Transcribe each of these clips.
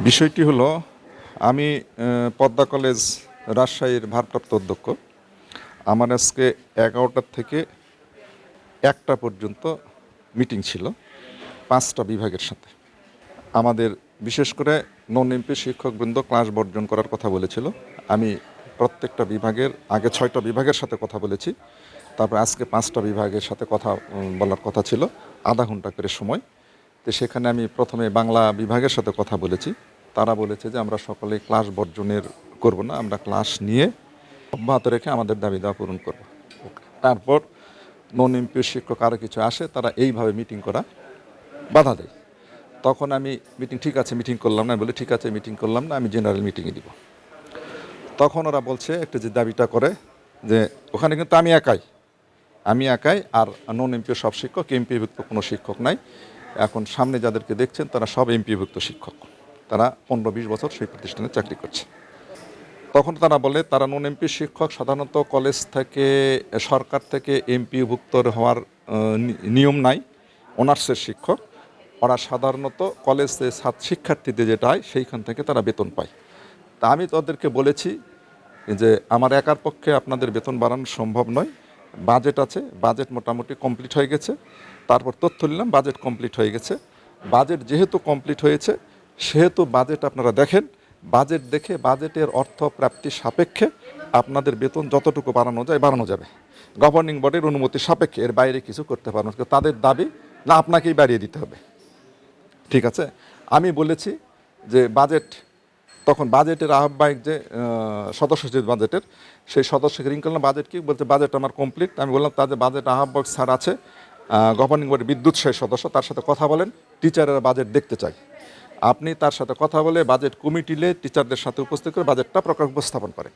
বিষয়টি হলো আমি পদ্মা কলেজ রাজশাহীর ভারপ্রাপ্ত অধ্যক্ষ। আমার আজকে 11টা থেকে 1টা পর্যন্ত মিটিং ছিল 5টা বিভাগের সাথে। আমাদের বিশেষ করে নন এমপি শিক্ষকবৃন্দ ক্লাস বর্জন করার কথা বলেছিল। আমি প্রত্যেকটা বিভাগের আগে 6টা বিভাগের সাথে কথা বলেছি, তারপর আজকে 5টা বিভাগের সাথে কথা বলার কথা ছিল, আধা ঘন্টা করে সময়। তো সেখানে আমি প্রথমে বাংলা বিভাগের সাথে কথা বলেছি। তারা বলেছে যে আমরা সকলে ক্লাস বর্জনের করব না, আমরা ক্লাস নিয়ে অব্যাহত রেখে আমাদের দাবি দাওয়া পূরণ করব। তারপর নন এমপি শিক্ষক আরও কিছু আসে, তারা এইভাবে মিটিং করা বাধা দেয়। তখন আমি ঠিক আছে মিটিং করলাম না, বলে ঠিক আছে মিটিং করলাম না, আমি জেনারেল মিটিংয়ে দিব। তখন ওরা বলছে একটা যে দাবিটা করে যে ওখানে কিন্তু আমি একাই আর নন এমপি সব শিক্ষক, এমপিভুক্ত কোনো শিক্ষক নাই। এখন সামনে যাদেরকে দেখছেন তারা সব এমপিভুক্ত শিক্ষক, তারা 15-20 বছর সেই প্রতিষ্ঠানে চাকরি করছে। তখন তারা বলে তারা নন এমপি শিক্ষক সাধারণত কলেজ থেকে সরকার থেকে এমপিভুক্ত হওয়ার নিয়ম নাই, অনার্সের শিক্ষক ওরা সাধারণত কলেজে শিক্ষার্থীদের যেটা হয় সেইখান থেকে তারা বেতন পায়। তা আমি তাদেরকে বলেছি যে আমার একার পক্ষে আপনাদের বেতন বাড়ানো সম্ভব নয়, বাজেট আছে, বাজেট মোটামুটি কমপ্লিট হয়ে গেছে। তারপর তথ্য নিলাম বাজেট কমপ্লিট হয়ে গেছে। বাজেট যেহেতু কমপ্লিট হয়েছে সেহেতু বাজেট আপনারা দেখেন, বাজেট দেখে বাজেটের অর্থ প্রাপ্তির সাপেক্ষে আপনাদের বেতন যতটুকু বাড়ানো যায় বাড়ানো যাবে, গভর্নিং বডির অনুমতি সাপেক্ষে, এর বাইরে কিছু করতে পারবো না। তাদের দাবি না আপনাকেই বাড়িয়ে দিতে হবে। ঠিক আছে, আমি বলেছি যে বাজেট, তখন বাজেটের আহ্বায়ক যে সদস্য যে বাজেটের, সেই সদস্যকে রিং করলাম বাজেট কি, বলছে বাজেট আমার কমপ্লিট। আমি বললাম তাদের বাজেট আহ্বায়ক স্যার আছে, গভর্নিং বডি বিদ্যুৎ সেই সদস্য, তার সাথে কথা বলেন, টিচারেরা বাজেট দেখতে চাই। আপনি তার সাথে কথা বলে বাজেট কমিটিলে টিচারদের সাথে উপস্থিত করে বাজেটটা উপস্থাপন করেন,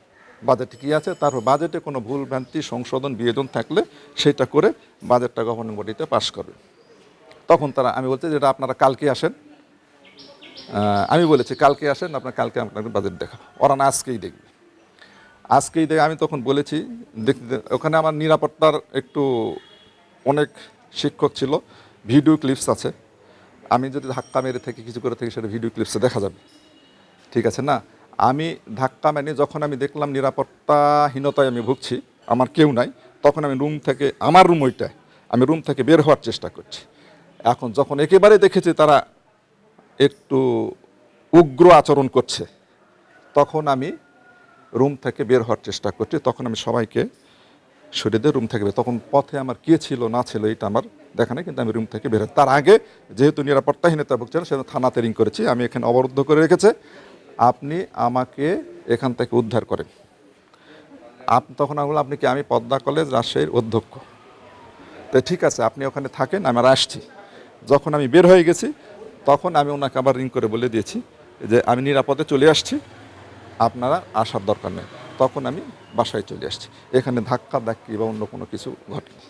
বাজেটে কী আছে, তারপর বাজেটে কোনো ভুল ভ্রান্তি সংশোধন বিয়োজন থাকলে সেটা করে বাজেটটা গভর্নিং বডিতে পাস করবে। তখন আমি বলছি যেটা আপনারা কালকে আসেন, আমি বলেছি কালকে আসেন, আপনার কালকে আপনাকে বাজেট দেখাবো। ওরা না আজকেই দেখবে, আমি তখন বলেছি দেখতে, ওখানে আমার নিরাপত্তার একটু অনেক শিক্ষক ছিল, ভিডিও ক্লিপস আছে, আমি যদি ধাক্কা মেরে থেকে কিছু করে থাকি সেটা ভিডিও ক্লিপসে দেখা যাবে। ঠিক আছে না, আমি ধাক্কা মেনে যখন আমি দেখলাম নিরাপত্তাহীনতায় আমি ভুগছি, আমার কেউ নাই, তখন আমি রুম থেকে, আমার রুম ওইটায়, আমি রুম থেকে বের হওয়ার চেষ্টা করছি। এখন যখন একেবারে দেখেছি তারা একটু উগ্র আচরণ করছে, তখন আমি রুম থেকে বের হওয়ার চেষ্টা করছি। তখন আমি সবাইকে সরিয়ে দিয়ে রুম থেকে তখন পথে আমার কে ছিল না ছিল এটা আমার দেখা নেই, কিন্তু আমি রুম থেকে বের হই। তার আগে যেহেতু নিরাপত্তাহীনতা ভুগছিল সেজন্য থানাতে রিং করেছি, আমি এখানে অবরুদ্ধ করে রেখেছে, আপনি আমাকে এখান থেকে উদ্ধার করেন। তখন আমি বললাম আপনি কি, আমি পদ্মা কলেজ রাজশাহীর অধ্যক্ষ। তো ঠিক আছে আপনি ওখানে থাকেন, আমার আসছি। যখন আমি বের হয়ে গেছি তখন আমি ওনাকে আবার রিং করে বলে দিয়েছি যে আমি নিরাপদে চলে আসছি, আপনারা আসার দরকার নেই। তখন আমি বাসায় চলে আসছি, এখানে ধাক্কা ধাক্কি বা অন্য কোনো কিছু ঘটেনি।